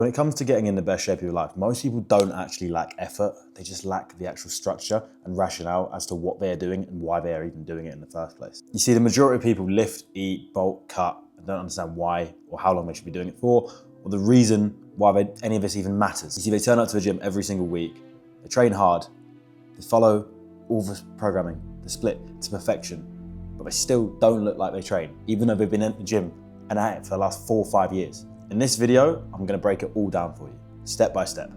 When it comes to getting in the best shape of your life, most people don't actually lack effort. They just lack the actual structure and rationale as to what they're doing and why they are even doing it in the first place. You see, the majority of people lift, eat, bulk, cut, and don't understand why or how long they should be doing it for, or the reason why any of this even matters. You see, they turn up to the gym every single week, they train hard, they follow all the programming, the split to perfection, but they still don't look like they train, even though they've been in the gym and at it for the last 4 or 5 years. In this video, I'm gonna break it all down for you, step by step.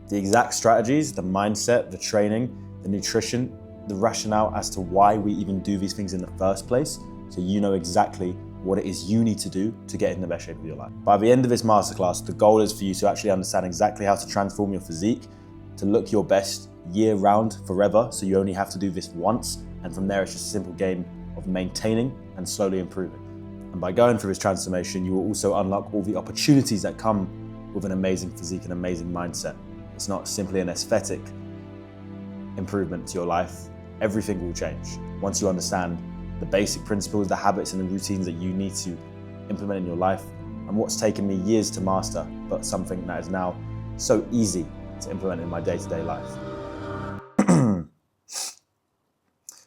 The exact strategies, the mindset, the training, the nutrition, the rationale as to why we even do these things in the first place, so you know exactly what it is you need to do to get in the best shape of your life. By the end of this masterclass, the goal is for you to actually understand exactly how to transform your physique to look your best year round forever, so you only have to do this once, and from there it's just a simple game of maintaining and slowly improving. And by going through this transformation, you will also unlock all the opportunities that come with an amazing physique and amazing mindset. It's not simply an aesthetic improvement to your life. Everything will change once you understand the basic principles, the habits and the routines that you need to implement in your life, and what's taken me years to master, but something that is now so easy to implement in my day-to-day life.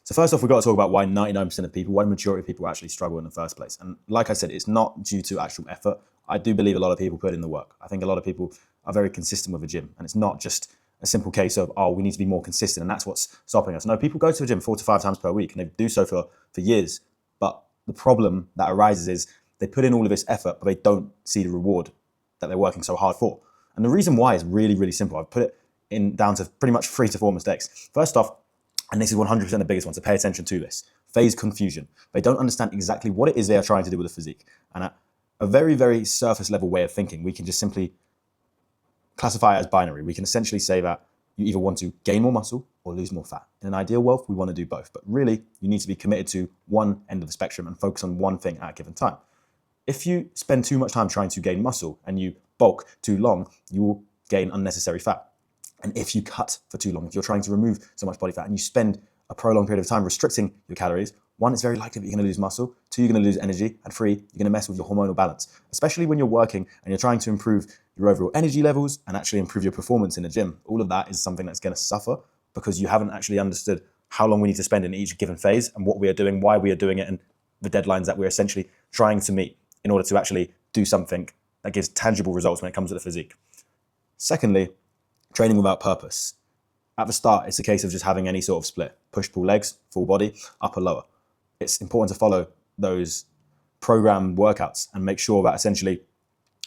So first off, we've got to talk about why 99% of people, why the majority of people actually struggle in the first place. And like I said, it's not due to actual effort. I do believe a lot of people put in the work. I think a lot of people are very consistent with a gym, and it's not just a simple case of, oh, we need to be more consistent and that's what's stopping us. No, people go to the gym 4 to 5 times per week and they do so for years. But the problem that arises is they put in all of this effort, but they don't see the reward that they're working so hard for. And the reason why is really, really simple. I've put it in down to pretty much 3 to 4 mistakes. First off, and this is 100% the biggest one, so pay attention to this, phase confusion. They don't understand exactly what it is they are trying to do with the physique. And at a very, very surface level way of thinking, we can just simply classify it as binary. We can essentially say that you either want to gain more muscle or lose more fat. In an ideal world, we want to do both. But really, you need to be committed to one end of the spectrum and focus on one thing at a given time. If you spend too much time trying to gain muscle and you bulk too long, you will gain unnecessary fat. And if you cut for too long, if you're trying to remove so much body fat and you spend a prolonged period of time restricting your calories, 1, it's very likely that you're going to lose muscle, 2, you're going to lose energy, and 3, you're going to mess with your hormonal balance, especially when you're working and you're trying to improve your overall energy levels and actually improve your performance in the gym. All of that is something that's going to suffer because you haven't actually understood how long we need to spend in each given phase and what we are doing, why we are doing it, and the deadlines that we're essentially trying to meet in order to actually do something that gives tangible results when it comes to the physique. Secondly, training without purpose. At the start, it's a case of just having any sort of split. Push, pull legs, full body, upper, lower. It's important to follow those programmed workouts and make sure that essentially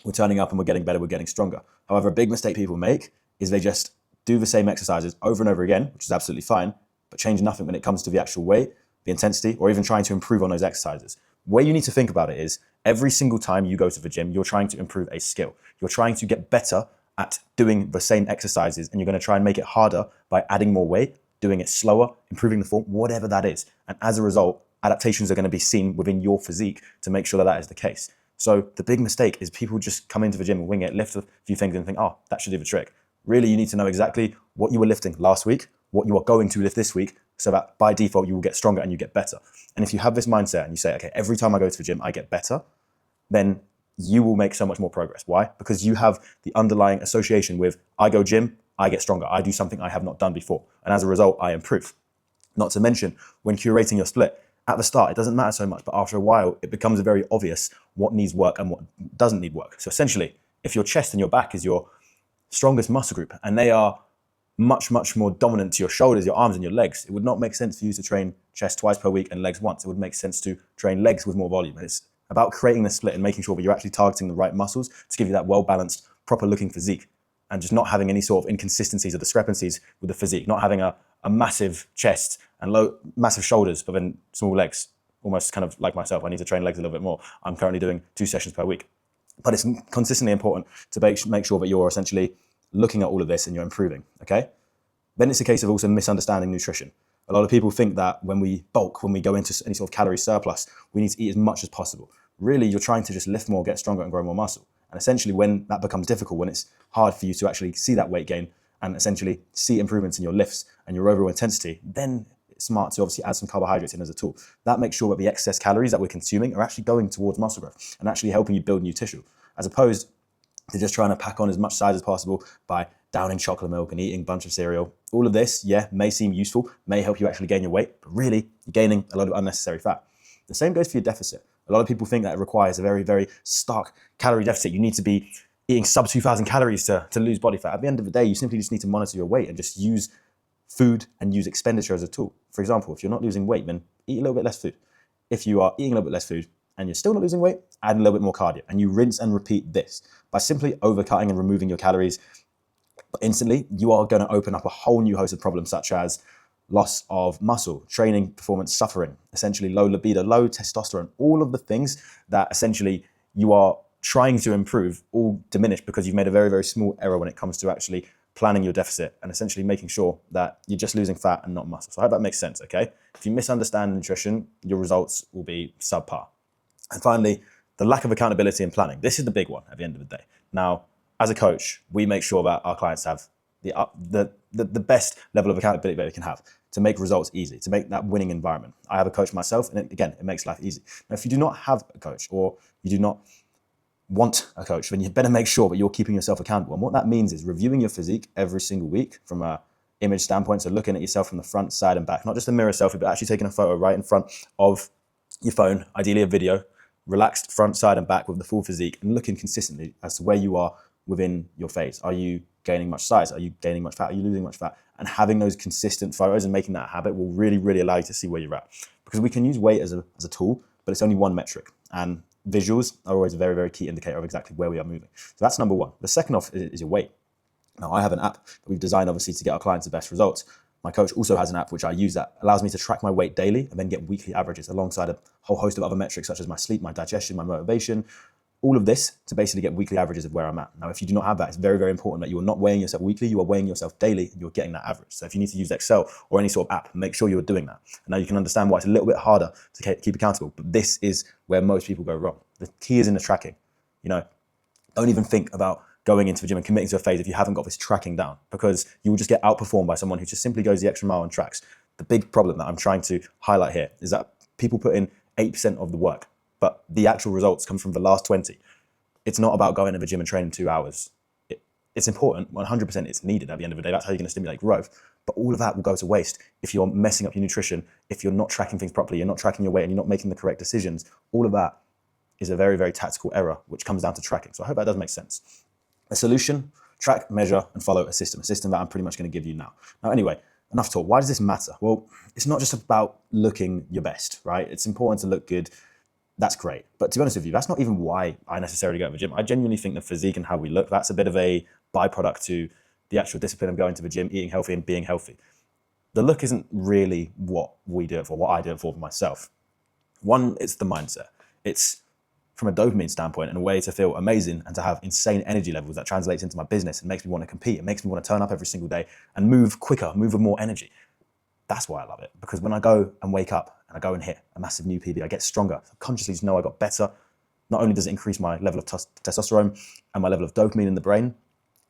we're turning up and we're getting better, we're getting stronger. However, a big mistake people make is they just do the same exercises over and over again, which is absolutely fine, but change nothing when it comes to the actual weight, the intensity, or even trying to improve on those exercises. The way you need to think about it is every single time you go to the gym, you're trying to improve a skill. You're trying to get better at doing the same exercises, and you're going to try and make it harder by adding more weight, doing it slower, improving the form, whatever that is. And as a result, adaptations are going to be seen within your physique to make sure that that is the case. So the big mistake is people just come into the gym and wing it, lift a few things and think, oh, that should do the trick. Really, you need to know exactly what you were lifting last week, what you are going to lift this week, so that by default, you will get stronger and you get better. And if you have this mindset and you say, okay, every time I go to the gym, I get better, then you will make so much more progress. Why? Because you have the underlying association with, I go gym, I get stronger. I do something I have not done before. And as a result, I improve. Not to mention, when curating your split, at the start, it doesn't matter so much, but after a while, it becomes very obvious what needs work and what doesn't need work. So essentially, if your chest and your back is your strongest muscle group, and they are much, much more dominant to your shoulders, your arms and your legs, it would not make sense for you to train chest twice per week and legs once. It would make sense to train legs with more volume. It's about creating the split and making sure that you're actually targeting the right muscles to give you that well-balanced, proper-looking physique, and just not having any sort of inconsistencies or discrepancies with the physique, not having a massive chest and massive shoulders, but then small legs, almost kind of like myself. I need to train legs a little bit more. I'm currently doing 2 sessions per week. But it's consistently important to make sure that you're essentially looking at all of this and you're improving, okay? Then it's a case of also misunderstanding nutrition. A lot of people think that when we bulk, when we go into any sort of calorie surplus, we need to eat as much as possible. Really, you're trying to just lift more, get stronger, and grow more muscle. And essentially, when that becomes difficult, when it's hard for you to actually see that weight gain and essentially see improvements in your lifts and your overall intensity, then it's smart to obviously add some carbohydrates in as a tool. That makes sure that the excess calories that we're consuming are actually going towards muscle growth and actually helping you build new tissue, as opposed to just trying to pack on as much size as possible by downing chocolate milk and eating a bunch of cereal. All of this, yeah, may seem useful, may help you actually gain your weight, but really you're gaining a lot of unnecessary fat. The same goes for your deficit. A lot of people think that it requires a very, very stark calorie deficit. You need to be eating sub 2,000 calories to lose body fat. At the end of the day, you simply just need to monitor your weight and just use food and use expenditure as a tool. For example, if you're not losing weight, then eat a little bit less food. If you are eating a little bit less food and you're still not losing weight, add a little bit more cardio. And you rinse and repeat this. By simply overcutting and removing your calories instantly, you are going to open up a whole new host of problems, such as loss of muscle, training performance suffering, essentially low libido, low testosterone, all of the things that essentially you are trying to improve all diminish because you've made a very, very small error when it comes to actually planning your deficit and essentially making sure that you're just losing fat and not muscle. So I hope that makes sense, okay? If you misunderstand nutrition, your results will be subpar. And finally, the lack of accountability and planning. This is the big one at the end of the day. Now, as a coach, we make sure that our clients have the best level of accountability that they can have to make results easy, to make that winning environment. I have a coach myself, and it makes life easy. Now, if you do not have a coach or you do not want a coach, then you better make sure that you're keeping yourself accountable. And what that means is reviewing your physique every single week from a image standpoint. So looking at yourself from the front, side, and back, not just a mirror selfie, but actually taking a photo right in front of your phone, ideally a video, relaxed front, side, and back with the full physique, and looking consistently as to where you are within your phase. Are you gaining much size? Are you gaining much fat? Are you losing much fat? And having those consistent photos and making that a habit will really, really allow you to see where you're at. Because we can use weight as a tool, but it's only one metric. And visuals are always a very, very key indicator of exactly where we are moving. So that's number one. The second off is your weight. Now, I have an app that we've designed, obviously, to get our clients the best results. My coach also has an app which I use that allows me to track my weight daily and then get weekly averages alongside a whole host of other metrics such as my sleep, my digestion, my motivation, all of this to basically get weekly averages of where I'm at. Now, if you do not have that, it's very, very important that you are not weighing yourself weekly, you are weighing yourself daily and you're getting that average. So if you need to use Excel or any sort of app, make sure you're doing that. And now you can understand why it's a little bit harder to keep accountable, but this is where most people go wrong. The key is in the tracking. Don't even think about going into the gym and committing to a phase if you haven't got this tracking down, because you will just get outperformed by someone who just simply goes the extra mile and tracks. The big problem that I'm trying to highlight here is that people put in 8% of the work, but the actual results come from the last 20. It's not about going to the gym and training 2 hours. It's important, 100% it's needed at the end of the day. That's how you're going to stimulate growth. But all of that will go to waste if you're messing up your nutrition, if you're not tracking things properly, you're not tracking your weight, and you're not making the correct decisions. All of that is a very, very tactical error, which comes down to tracking. So I hope that does make sense. A solution: track, measure, and follow a system that I'm pretty much going to give you now. Now, anyway, enough talk. Why does this matter? Well, it's not just about looking your best, right? It's important to look good. That's great. But to be honest with you, that's not even why I necessarily go to the gym. I genuinely think the physique and how we look, that's a bit of a byproduct to the actual discipline of going to the gym, eating healthy and being healthy. The look isn't really what we do it for, what I do it for myself. One, it's the mindset. It's from a dopamine standpoint and a way to feel amazing and to have insane energy levels that translates into my business and makes me want to compete. It makes me want to turn up every single day and move quicker, move with more energy. That's why I love it, because when I go and wake up and I go and hit a massive new PB, I get stronger. I consciously just know I got better. Not only does it increase my level of testosterone and my level of dopamine in the brain,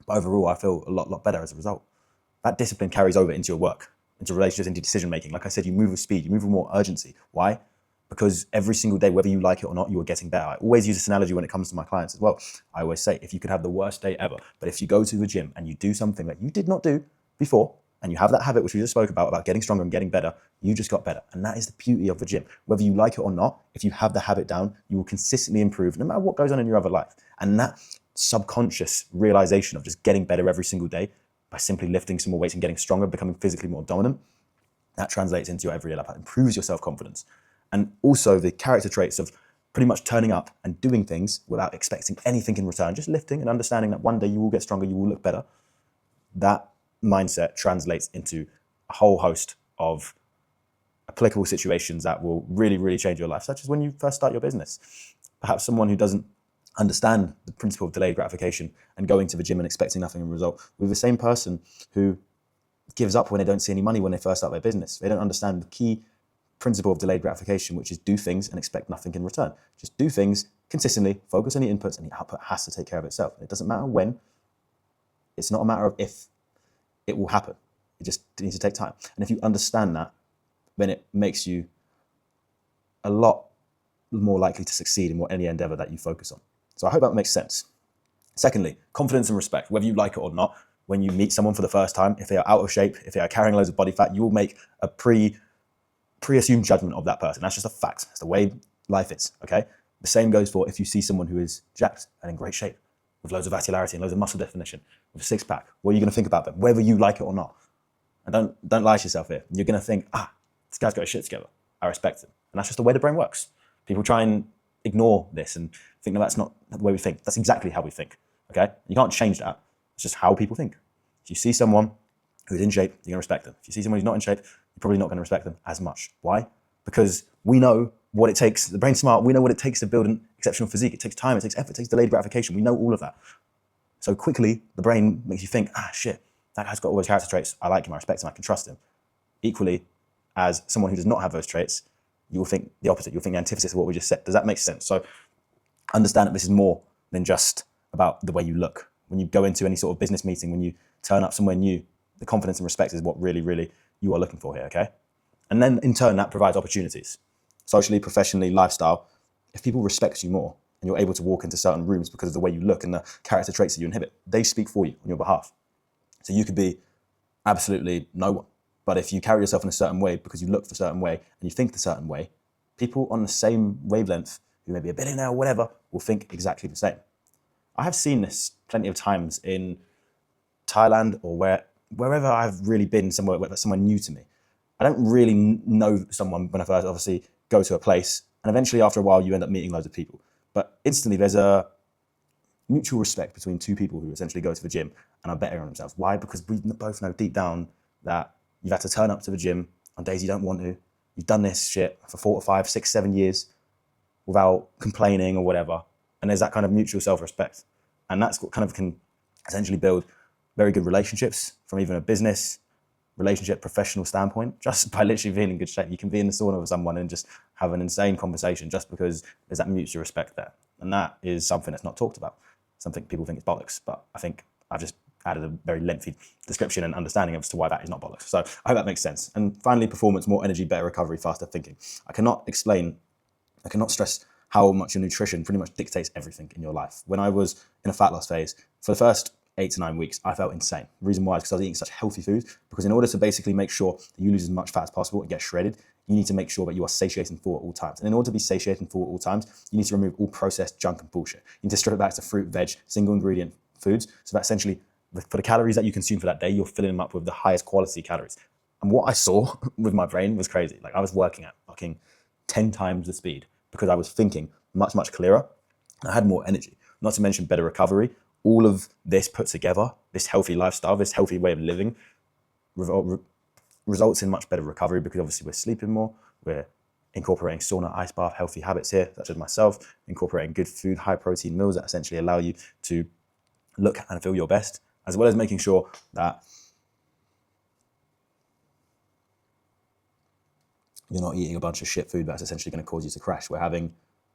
but overall I feel a lot better as a result. That discipline carries over into your work, into relationships, into decision making. Like I said, you move with speed, you move with more urgency. Why? Because every single day, whether you like it or not, you are getting better. I always use this analogy when it comes to my clients as well. I always say, if you could have the worst day ever, but if you go to the gym and you do something that you did not do before, and you have that habit, which we just spoke about getting stronger and getting better, you just got better. And that is the beauty of the gym. Whether you like it or not, if you have the habit down, you will consistently improve no matter what goes on in your other life. And that subconscious realization of just getting better every single day by simply lifting some more weights and getting stronger, becoming physically more dominant, that translates into your everyday life. That improves your self-confidence. And also the character traits of pretty much turning up and doing things without expecting anything in return, just lifting and understanding that one day you will get stronger, you will look better. That mindset translates into a whole host of applicable situations that will really, really change your life, such as when you first start your business. Perhaps someone who doesn't understand the principle of delayed gratification and going to the gym and expecting nothing in result, with the same person who gives up when they don't see any money when they first start their business. They don't understand the key principle of delayed gratification, which is do things and expect nothing in return. Just do things consistently, focus on the inputs, and the output has to take care of itself. It doesn't matter when. It's not a matter of if. It will happen. It just needs to take time. And if you understand that, then it makes you a lot more likely to succeed in any endeavor that you focus on. So I hope that makes sense. Secondly, confidence and respect. Whether you like it or not, when you meet someone for the first time, if they are out of shape, if they are carrying loads of body fat, you will make a pre-assumed judgment of that person. That's just a fact. It's the way life is, okay? The same goes for if you see someone who is jacked and in great shape, with loads of vascularity and loads of muscle definition, with a six-pack. What are you going to think about them, whether you like it or not? And don't lie to yourself here. You're going to think, this guy's got his shit together. I respect him. And that's just the way the brain works. People try and ignore this and think, no, that's not the way we think. That's exactly how we think, okay? You can't change that. It's just how people think. If you see someone who's in shape, you're going to respect them. If you see someone who's not in shape, you're probably not going to respect them as much. Why? Because we know what it takes. The brain's smart. We know what it takes to build an exceptional physique. It takes time, it takes effort, it takes delayed gratification. We know all of that. So quickly, the brain makes you think, shit, that guy's got all those character traits. I like him, I respect him, I can trust him. Equally, as someone who does not have those traits, you will think the opposite. You'll think the antithesis of what we just said. Does that make sense? So understand that this is more than just about the way you look. When you go into any sort of business meeting, when you turn up somewhere new, the confidence and respect is what really, really you are looking for here, okay? And then in turn, that provides opportunities. Socially, professionally, lifestyle. If people respect you more and you're able to walk into certain rooms because of the way you look and the character traits that you inhibit, they speak for you on your behalf. So you could be absolutely no one. But if you carry yourself in a certain way because you look the certain way and you think the certain way, people on the same wavelength, who may be a billionaire or whatever, will think exactly the same. I have seen this plenty of times in Thailand or wherever I've really been, somewhere new to me. I don't really know someone when I first obviously go to a place, and eventually after a while you end up meeting loads of people. But instantly there's a mutual respect between two people who essentially go to the gym and are better on themselves. Why? Because we both know deep down that you've had to turn up to the gym on days you don't want to. You've done this shit for 4 to 5, 6, 7 years without complaining or whatever. And there's that kind of mutual self-respect. And that's what kind of can essentially build very good relationships from even a business relationship, professional standpoint, just by literally being in good shape. You can be in the sauna with someone and just have an insane conversation just because there's that mutual respect there. And that is something that's not talked about. Something people think is bollocks, but I think I've just added a very lengthy description and understanding as to why that is not bollocks. So I hope that makes sense. And finally, performance, more energy, better recovery, faster thinking. I cannot stress how much your nutrition pretty much dictates everything in your life. When I was in a fat loss phase, for the first 8 to 9 weeks, I felt insane. The reason why is because I was eating such healthy food, because in order to basically make sure that you lose as much fat as possible and get shredded, you need to make sure that you are satiating full at all times. And in order to be satiating full at all times, you need to remove all processed junk and bullshit. You need to strip it back to fruit, veg, single ingredient foods, so that essentially for the calories that you consume for that day, you're filling them up with the highest quality calories. And what I saw with my brain was crazy. Like I was working at fucking 10 times the speed because I was thinking much, much clearer. I had more energy, not to mention better recovery. All of this put together, this healthy lifestyle, this healthy way of living, results in much better recovery because obviously we're sleeping more, we're incorporating sauna, ice bath, healthy habits here, such as myself, incorporating good food, high protein meals that essentially allow you to look and feel your best, as well as making sure that you're not eating a bunch of shit food that's essentially going to cause you to crash. We're having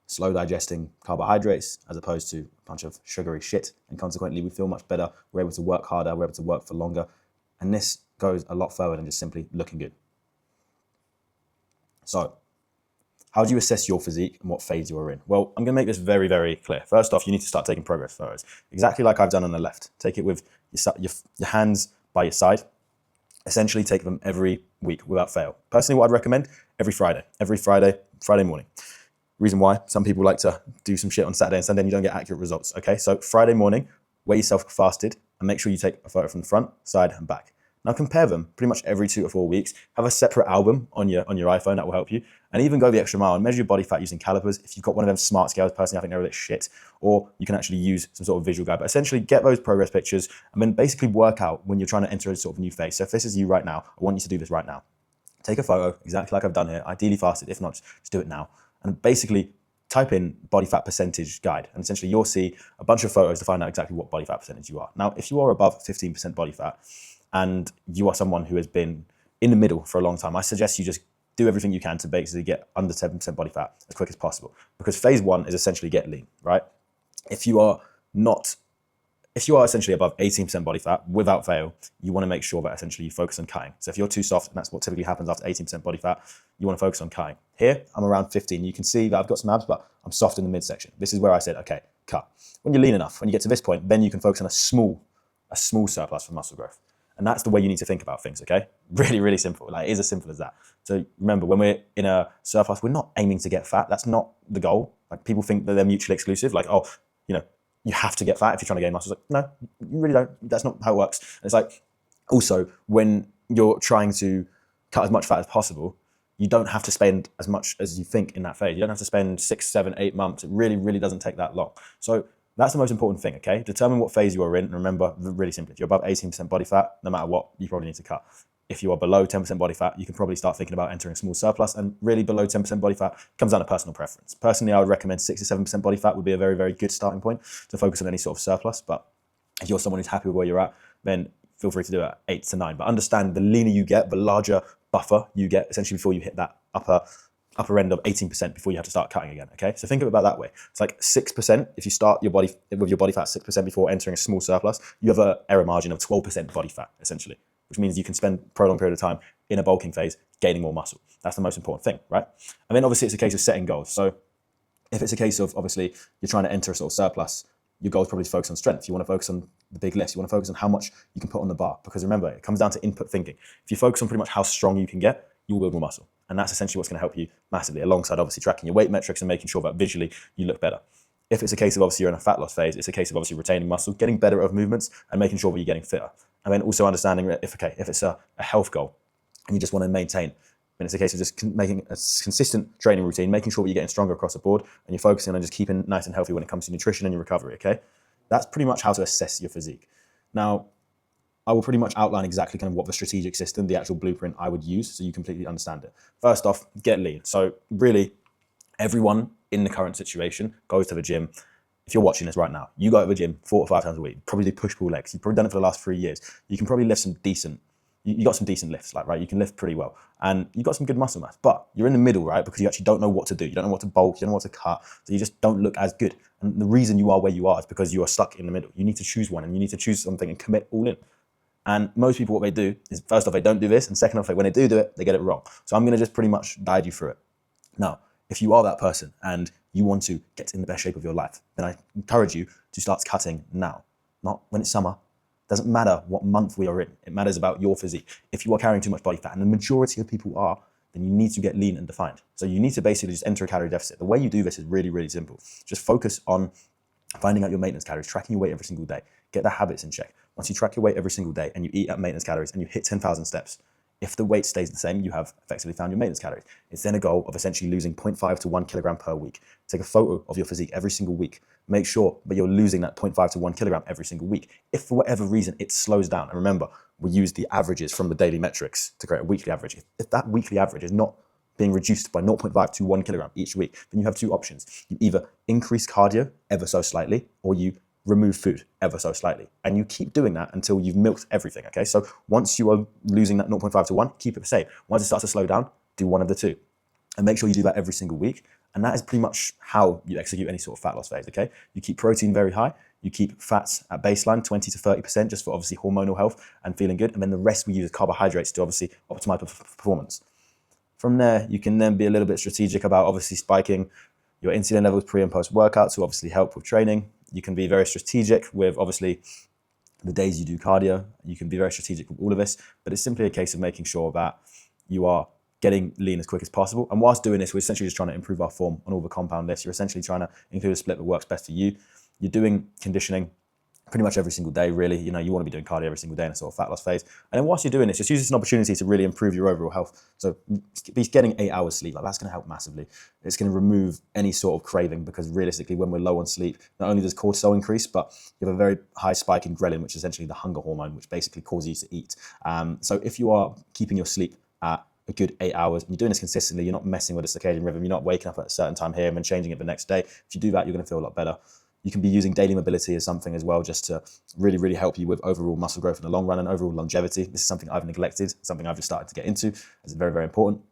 slow digesting carbohydrates as opposed to a bunch of sugary shit, and consequently we feel much better, we're able to work harder, we're able to work for longer, and this goes a lot further than just simply looking good. So how do you assess your physique and what phase you are in? Well, I'm going to make this very, very clear. First off, you need to start taking progress photos, exactly like I've done on the left. Take it with your hands by your side. Essentially take them every week without fail. Personally, what I'd recommend, every Friday morning. Reason why, some people like to do some shit on Saturday and Sunday and you don't get accurate results, okay? So Friday morning, weigh yourself fasted and make sure you take a photo from the front, side and back. Now compare them pretty much every 2 to 4 weeks. Have a separate album on your iPhone, that will help you. And even go the extra mile and measure your body fat using calipers. If you've got one of them smart scales, personally I think they're a bit shit, or you can actually use some sort of visual guide. But essentially get those progress pictures and then basically work out when you're trying to enter a sort of new phase. So if this is you right now, I want you to do this right now. Take a photo, exactly like I've done here, ideally fasted, if not, just do it now. And basically type in body fat percentage guide, and essentially you'll see a bunch of photos to find out exactly what body fat percentage you are. Now, if you are above 15% body fat and you are someone who has been in the middle for a long time, I suggest you just do everything you can to basically get under 7% body fat as quick as possible, because phase 1 is essentially get lean, right? If you are essentially above 18% body fat, without fail, you want to make sure that essentially you focus on cutting. So if you're too soft, and that's what typically happens after 18% body fat, you want to focus on cutting. Here, I'm around 15. You can see that I've got some abs, but I'm soft in the midsection. This is where I said, okay, cut. When you're lean enough, when you get to this point, then you can focus on a small surplus for muscle growth. And that's the way you need to think about things, okay? Really, really simple. Like, it is as simple as that. So remember, when we're in a surplus, we're not aiming to get fat. That's not the goal. Like, people think that they're mutually exclusive. Like, oh, you have to get fat if you're trying to gain muscle. It's like, no, you really don't. That's not how it works. And it's like, also, when you're trying to cut as much fat as possible, you don't have to spend as much as you think in that phase. You don't have to spend 6, 7, 8 months. It really, really doesn't take that long. So that's the most important thing, okay? Determine what phase you are in. And remember, really simply, if you're above 18% body fat, no matter what, you probably need to cut. If you are below 10% body fat, you can probably start thinking about entering a small surplus. And really, below 10% body fat comes down to personal preference. Personally, I would recommend 6 to 7% body fat would be a very, very good starting point to focus on any sort of surplus. But if you're someone who's happy with where you're at, then feel free to do it at 8 to 9. But understand, the leaner you get, the larger buffer you get, essentially, before you hit that upper end of 18% before you have to start cutting again, okay? So think of it about that way. It's like 6%, if you start with your body fat 6% before entering a small surplus, you have an error margin of 12% body fat, essentially, which means you can spend a prolonged period of time in a bulking phase, gaining more muscle. That's the most important thing, right? And then obviously it's a case of setting goals. So if it's a case of, obviously, you're trying to enter a sort of surplus, your goal is probably to focus on strength. You want to focus on the big lifts. You want to focus on how much you can put on the bar. Because remember, it comes down to input thinking. If you focus on pretty much how strong you can get, you will build more muscle. And that's essentially what's going to help you massively, alongside obviously tracking your weight metrics and making sure that visually you look better. If it's a case of, obviously, you're in a fat loss phase, it's a case of obviously retaining muscle, getting better at movements, and making sure that you're getting fitter. And then also understanding that if it's a health goal and you just want to maintain, then it's a case of just making a consistent training routine, making sure that you're getting stronger across the board, and you're focusing on just keeping nice and healthy when it comes to nutrition and your recovery, okay? That's pretty much how to assess your physique. Now, I will pretty much outline exactly kind of what the strategic system, the actual blueprint I would use, so you completely understand it. First off, get lean. So really, everyone in the current situation goes to the gym. If you're watching this right now, you go to the gym 4 or 5 times a week, probably do push-pull legs. You've probably done it for the last 3 years. You can probably lift some decent, you got some decent lifts, like, right? You can lift pretty well. And you've got some good muscle mass, but you're in the middle, right? Because you actually don't know what to do. You don't know what to bulk, you don't know what to cut. So you just don't look as good. And the reason you are where you are is because you are stuck in the middle. You need to choose one, and you need to choose something and commit all in. And most people, what they do is, first off, they don't do this. And second off, when they do it, they get it wrong. So I'm going to just pretty much guide you through it. Now, if you are that person and you want to get in the best shape of your life, then I encourage you to start cutting now, not when it's summer. Doesn't matter what month we are in. It matters about your physique. If you are carrying too much body fat, and the majority of people are, then you need to get lean and defined. So you need to basically just enter a calorie deficit. The way you do this is really, really simple. Just focus on finding out your maintenance calories, tracking your weight every single day. Get the habits in check. Once you track your weight every single day and you eat at maintenance calories and you hit 10,000 steps, if the weight stays the same, you have effectively found your maintenance calories. It's then a goal of essentially losing 0.5 to 1 kilogram per week. Take a photo of your physique every single week. Make sure that you're losing that 0.5 to 1 kilogram every single week. If for whatever reason it slows down, and remember, we use the averages from the daily metrics to create a weekly average. If that weekly average is not being reduced by 0.5 to 1 kilogram each week, then you have two options. You either increase cardio ever so slightly, or you remove food ever so slightly. And you keep doing that until you've milked everything, okay? So once you are losing that 0.5 to 1, keep it the same. Once it starts to slow down, do one of the two. And make sure you do that every single week. And that is pretty much how you execute any sort of fat loss phase, okay? You keep protein very high. You keep fats at baseline, 20 to 30%, just for obviously hormonal health and feeling good. And then the rest we use carbohydrates to obviously optimize performance. From there, you can then be a little bit strategic about obviously spiking your insulin levels pre and post workout to obviously help with training. You can be very strategic with obviously the days you do cardio. You can be very strategic with all of this, but it's simply a case of making sure that you are getting lean as quick as possible. And whilst doing this, we're essentially just trying to improve our form on all the compound lists. You're essentially trying to include a split that works best for you. You're doing conditioning pretty much every single day, really. You want to be doing cardio every single day in a sort of fat loss phase. And then whilst you're doing this, just use this as an opportunity to really improve your overall health. So be getting 8 hours sleep, like that's going to help massively. It's going to remove any sort of craving, because realistically, when we're low on sleep, not only does cortisol increase, but you have a very high spike in ghrelin, which is essentially the hunger hormone, which basically causes you to eat. So if you are keeping your sleep at a good 8 hours, and you're doing this consistently, you're not messing with the circadian rhythm, you're not waking up at a certain time here and then changing it the next day. If you do that, you're going to feel a lot better. You can be using daily mobility as something as well, just to really, really help you with overall muscle growth in the long run and overall longevity. This is something I've neglected, something I've just started to get into. It's very, very important,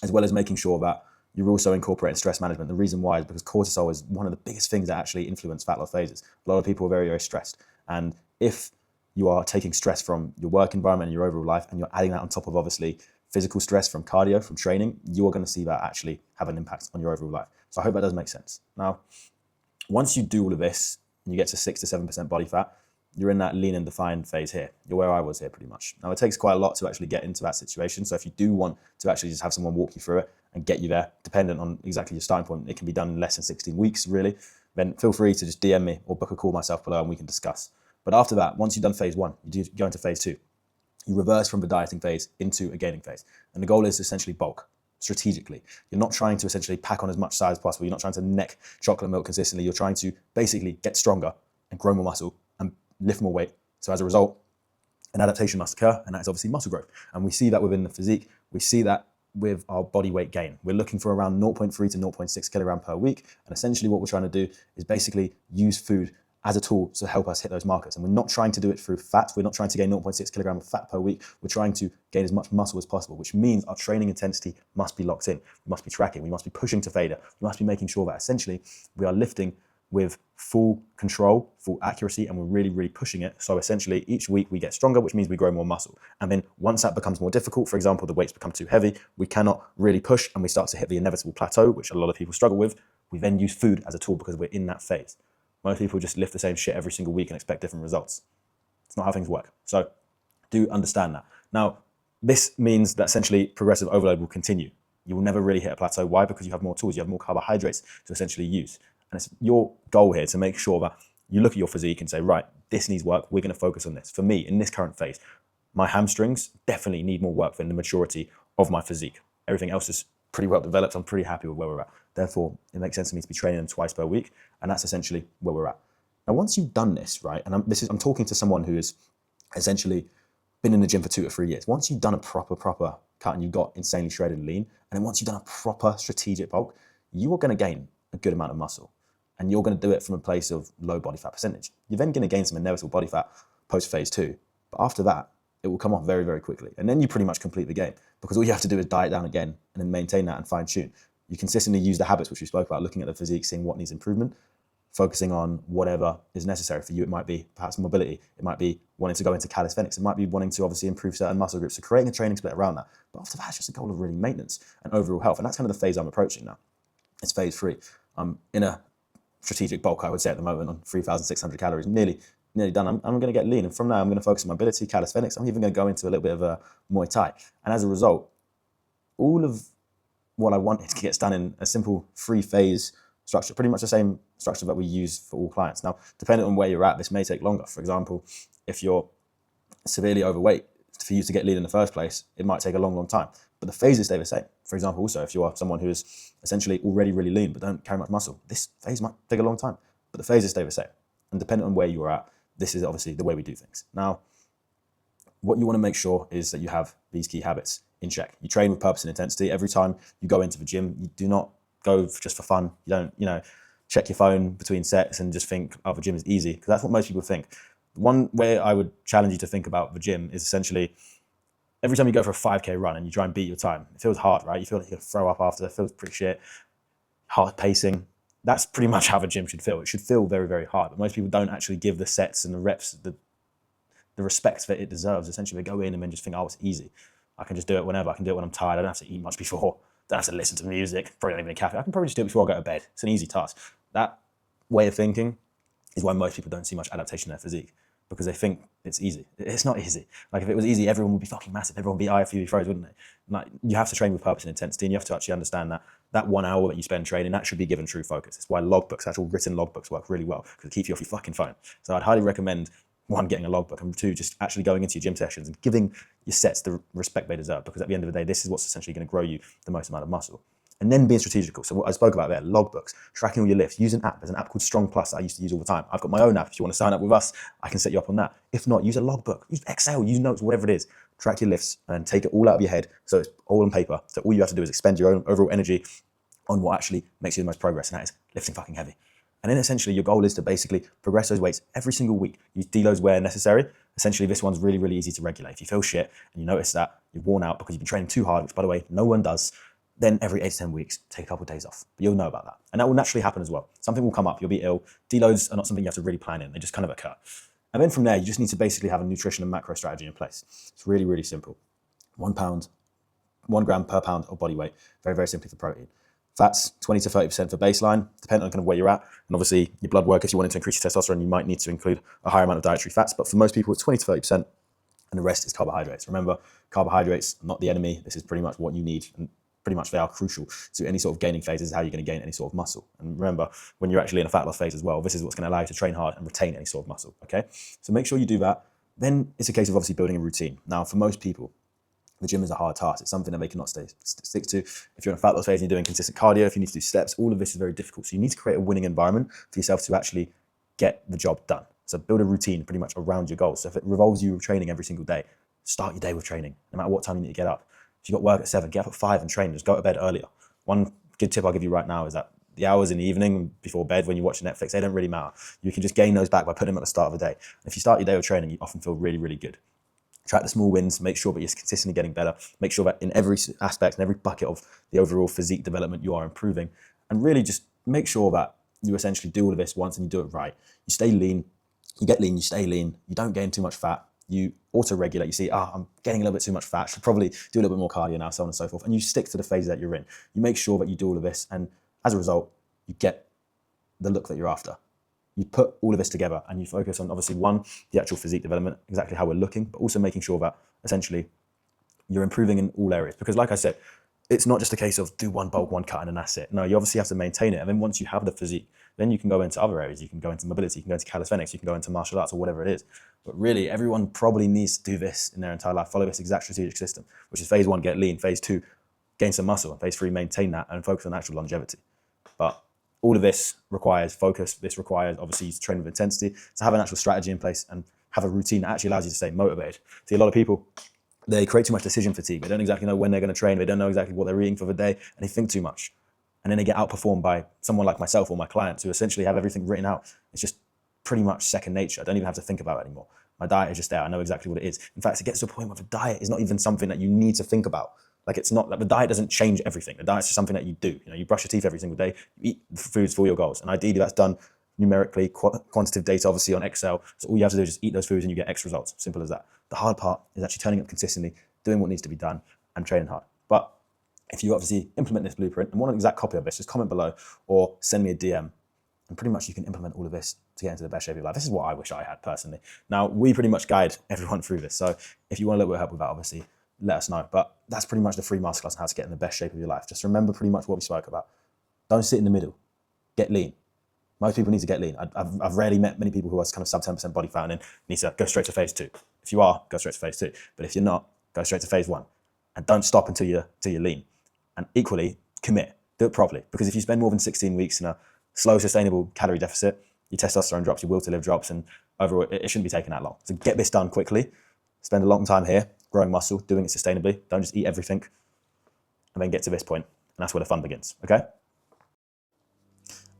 as well as making sure that you're also incorporating stress management. The reason why is because cortisol is one of the biggest things that actually influence fat loss phases. A lot of people are very, very stressed. And if you are taking stress from your work environment and your overall life, and you're adding that on top of obviously physical stress from cardio, from training, you are going to see that actually have an impact on your overall life. So I hope that does make sense. Now, Once you do all of this, and you get to 6 to 7% body fat, you're in that lean and defined phase here. You're where I was here pretty much. Now it takes quite a lot to actually get into that situation. So if you do want to actually just have someone walk you through it and get you there, dependent on exactly your starting point, it can be done in less than 16 weeks really, then feel free to just DM me or book a call myself below and we can discuss. But after that, once you've done phase 1, you do go into phase 2. You reverse from the dieting phase into a gaining phase. And the goal is essentially bulk, strategically. You're not trying to essentially pack on as much size as possible. You're not trying to neck chocolate milk consistently. You're trying to basically get stronger and grow more muscle and lift more weight. So as a result, an adaptation must occur, and that is obviously muscle growth. And we see that within the physique. We see that with our body weight gain. We're looking for around 0.3 to 0.6 kilogram per week. And essentially what we're trying to do is basically use food as a tool to help us hit those markers. And we're not trying to do it through fat. We're not trying to gain 0.6 kilogram of fat per week. We're trying to gain as much muscle as possible, which means our training intensity must be locked in. We must be tracking. We must be pushing to failure. We must be making sure that essentially we are lifting with full control, full accuracy, and we're really, really pushing it. So essentially each week we get stronger, which means we grow more muscle. And then once that becomes more difficult, for example, the weights become too heavy, we cannot really push and we start to hit the inevitable plateau, which a lot of people struggle with. We then use food as a tool because we're in that phase. Most people just lift the same shit every single week and expect different results. It's not how things work. So do understand that. Now, this means that essentially progressive overload will continue. You will never really hit a plateau. Why? Because you have more tools, you have more carbohydrates to essentially use. And it's your goal here to make sure that you look at your physique and say, right, this needs work. We're going to focus on this. For me, in this current phase, my hamstrings definitely need more work than the maturity of my physique. Everything else is pretty well developed. I'm pretty happy with where we're at. Therefore, it makes sense for me to be training them twice per week. And that's essentially where we're at. Now, once you've done this, right, and I'm talking to someone who has essentially been in the gym for 2 to 3 years. Once you've done a proper cut and you've got insanely shredded and lean, and then once you've done a proper strategic bulk, you are going to gain a good amount of muscle. And you're going to do it from a place of low body fat percentage. You're then going to gain some inevitable body fat post phase 2. But after that, it will come off very, very quickly. And then you pretty much complete the game because all you have to do is diet down again and then maintain that and fine tune. You consistently use the habits which we spoke about, looking at the physique, seeing what needs improvement, focusing on whatever is necessary for you. It might be perhaps mobility. It might be wanting to go into calisthenics. It might be wanting to obviously improve certain muscle groups. So creating a training split around that. But after that, it's just a goal of really maintenance and overall health. And that's kind of the phase I'm approaching now. It's phase 3. I'm in a strategic bulk, I would say at the moment, on 3,600 calories, nearly done. I'm going to get lean. And from there, I'm going to focus on mobility, calisthenics. I'm even going to go into a little bit of a Muay Thai. And as a result, all of what I want is to get done in a simple 3-phase structure, pretty much the same structure that we use for all clients. Now, depending on where you're at, this may take longer. For example, if you're severely overweight, for you to get lean in the first place, it might take a long, long time. But the phases stay the same. For example, also, if you are someone who is essentially already really lean but don't carry much muscle, this phase might take a long time. But the phases stay the same. And depending on where you are at, this is obviously the way we do things. Now, what you want to make sure is that you have these key habits in check. You train with purpose and intensity. Every time you go into the gym, you do not go just for fun. You don't, check your phone between sets and just think, oh, the gym is easy. Because that's what most people think. One way I would challenge you to think about the gym is essentially every time you go for a 5K run and you try and beat your time, it feels hard, right? You feel like you're going to throw up after. It feels pretty shit. Hard pacing. That's pretty much how the gym should feel. It should feel very, very hard. But most people don't actually give the sets and the reps the respect that it deserves. Essentially, they go in and then just think, oh, it's easy. I can just do it whenever. I can do it when I'm tired. I don't have to eat much before. I don't have to listen to music. Probably don't even need a cafe. I can probably just do it before I go to bed. It's an easy task. That way of thinking is why most people don't see much adaptation in their physique, because they think it's easy. It's not easy. Like if it was easy, everyone would be fucking massive. Everyone would be IFBB pros, wouldn't they? Like you have to train with purpose and intensity, and you have to actually understand that 1 hour that you spend training, that should be given true focus. It's why logbooks, actual written logbooks work really well, because it keeps you off your fucking phone. So I'd highly recommend 1, getting a logbook, and 2, just actually going into your gym sessions and giving your sets the respect they deserve, because at the end of the day, this is what's essentially going to grow you the most amount of muscle. And then being strategical. So what I spoke about there, logbooks, tracking all your lifts, use an app. There's an app called Strong Plus that I used to use all the time. I've got my own app. If you want to sign up with us, I can set you up on that. If not, use a logbook, use Excel, use notes, whatever it is. Track your lifts and take it all out of your head. So it's all on paper. So all you have to do is expend your own overall energy on what actually makes you the most progress, and that is lifting fucking heavy. And then essentially your goal is to basically progress those weights every single week. Use deloads where necessary. Essentially, this one's really, really easy to regulate. If you feel shit and you notice that you're worn out because you've been training too hard, which by the way, no one does, then every 8 to 10 weeks, take a couple of days off. But you'll know about that. And that will naturally happen as well. Something will come up, you'll be ill. Deloads are not something you have to really plan in. They just kind of occur. And then from there, you just need to basically have a nutrition and macro strategy in place. It's really, really simple. 1 gram per pound of body weight, very, very simply for protein. Fats, 20 to 30% for baseline, depending on kind of where you're at. And obviously your blood work, if you wanted to increase your testosterone, you might need to include a higher amount of dietary fats. But for most people, it's 20 to 30%. And the rest is carbohydrates. Remember, carbohydrates are not the enemy. This is pretty much what you need. And pretty much they are crucial to any sort of gaining phase. This is how you're going to gain any sort of muscle. And remember, when you're actually in a fat loss phase as well, this is what's going to allow you to train hard and retain any sort of muscle, okay? So make sure you do that. Then it's a case of obviously building a routine. Now, for most people, the gym is a hard task. It's something that they cannot stick to. If you're in a fat loss phase and you're doing consistent cardio, if you need to do steps, all of this is very difficult. So you need to create a winning environment for yourself to actually get the job done. So build a routine pretty much around your goals. So if it revolves you training every single day, start your day with training, no matter what time you need to get up. If you've got work at 7, get up at 5 and train. Just go to bed earlier. One good tip I'll give you right now is that the hours in the evening before bed when you watch Netflix, they don't really matter. You can just gain those back by putting them at the start of the day. And if you start your day with training, you often feel really, really good. Track the small wins, make sure that you're consistently getting better, make sure that in every aspect and every bucket of the overall physique development, you are improving. And really just make sure that you essentially do all of this once and you do it right. You stay lean, you get lean, you stay lean, you don't gain too much fat, you auto-regulate, you see, I'm getting a little bit too much fat, should probably do a little bit more cardio now, so on and so forth. And you stick to the phase that you're in. You make sure that you do all of this, and as a result, you get the look that you're after. You put all of this together and you focus on, obviously, one, the actual physique development, exactly how we're looking, but also making sure that essentially you're improving in all areas. Because like I said, it's not just a case of do one bulk, one cut, and then that's it. No, you obviously have to maintain it. And then once you have the physique, then you can go into other areas. You can go into mobility, you can go into calisthenics, you can go into martial arts or whatever it is. But really, everyone probably needs to do this in their entire life, follow this exact strategic system, which is phase 1, get lean, phase 2, gain some muscle, and phase 3, maintain that and focus on actual longevity. But all of this requires focus. This requires, obviously, to train with intensity, to have an actual strategy in place and have a routine that actually allows you to stay motivated. See, a lot of people, they create too much decision fatigue. They don't exactly know when they're going to train. They don't know exactly what they're eating for the day, and they think too much. And then they get outperformed by someone like myself or my clients who essentially have everything written out. It's just pretty much second nature. I don't even have to think about it anymore. My diet is just there. I know exactly what it is. In fact, it gets to a point where the diet is not even something that you need to think about. Like, it's not like the diet doesn't change everything. The diet's just something that you do. You know, you brush your teeth every single day, you eat the foods for your goals. And ideally that's done numerically, quantitative data, obviously on Excel. So all you have to do is just eat those foods and you get X results. Simple as that. The hard part is actually turning up consistently, doing what needs to be done and training hard. But if you obviously implement this blueprint and want an exact copy of this, just comment below or send me a DM. And pretty much you can implement all of this to get into the best shape of your life. This is what I wish I had personally. Now, we pretty much guide everyone through this. So if you want a little bit of help with that, obviously, let us know. But that's pretty much the free masterclass on how to get in the best shape of your life. Just remember pretty much what we spoke about. Don't sit in the middle. Get lean. Most people need to get lean. I've rarely met many people who are kind of sub 10% body fat and then need to go straight to phase 2. If you are, go straight to phase 2. But if you're not, go straight to phase 1. And don't stop until you're lean. And equally, commit. Do it properly. Because if you spend more than 16 weeks in a slow, sustainable calorie deficit, your testosterone drops, your will to live drops, and overall, it shouldn't be taking that long. So get this done quickly. Spend a long time here, growing muscle, doing it sustainably. Don't just eat everything, and then get to this point. And that's where the fun begins, okay?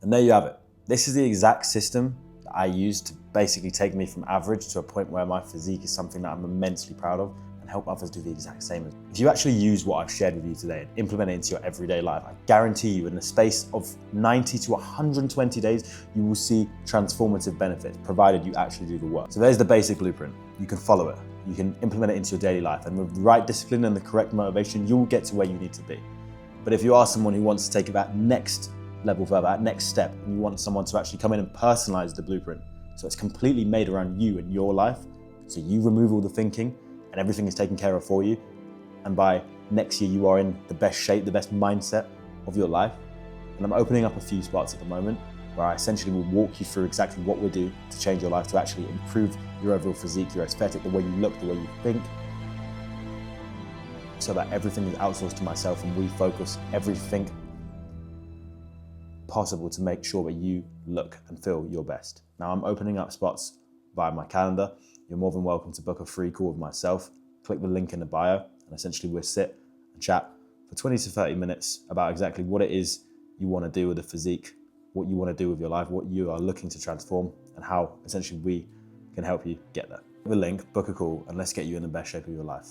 And there you have it. This is the exact system that I use to basically take me from average to a point where my physique is something that I'm immensely proud of, and help others do the exact same. If you actually use what I've shared with you today and implement it into your everyday life, I guarantee you in the space of 90 to 120 days, you will see transformative benefits, provided you actually do the work. So there's the basic blueprint. You can follow it. You can implement it into your daily life. And with the right discipline and the correct motivation, you'll get to where you need to be. But if you are someone who wants to take that next level further, that next step, and you want someone to actually come in and personalize the blueprint, so it's completely made around you and your life, so you remove all the thinking, and everything is taken care of for you. And by next year, you are in the best shape, the best mindset of your life. And I'm opening up a few spots at the moment where I essentially will walk you through exactly what we do to change your life, to actually improve your overall physique, your aesthetic, the way you look, the way you think, so that everything is outsourced to myself and we focus everything possible to make sure that you look and feel your best. Now, I'm opening up spots via my calendar. You're more than welcome to book a free call with myself. Click the link in the bio, and essentially we'll sit and chat for 20 to 30 minutes about exactly what it is you want to do with the physique, what you want to do with your life, what you are looking to transform, and how essentially we can help you get there. Click the link, book a call, and let's get you in the best shape of your life.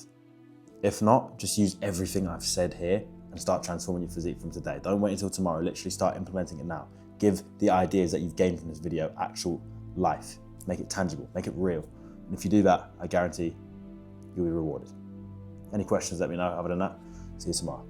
If not, just use everything I've said here and start transforming your physique from today. Don't wait until tomorrow, literally start implementing it now. Give the ideas that you've gained from this video actual life. Make it tangible, make it real. And if you do that, I guarantee you'll be rewarded. Any questions, let me know. Other than that, see you tomorrow.